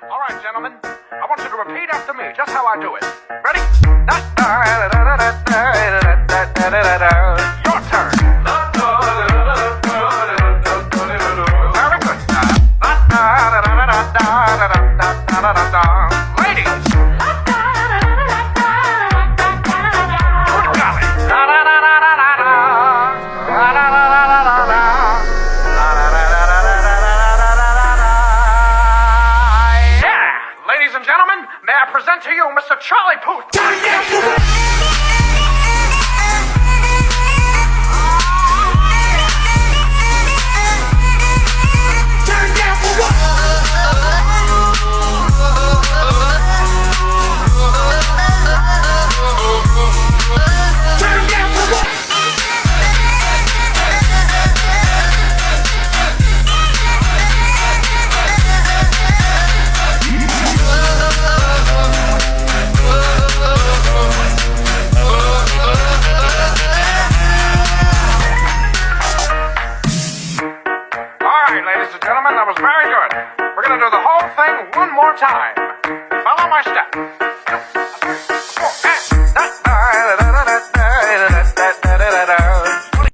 All right, gentlemen. I want you to repeat after me, just how I do it. Ready? Your turn. Very good. Ladies. Good golly. Ladies and gentlemen, may I present to you Mr. Charlie Puth. Ladies and gentlemen, that was very good. We're going to do the whole thing one more time. Follow my steps.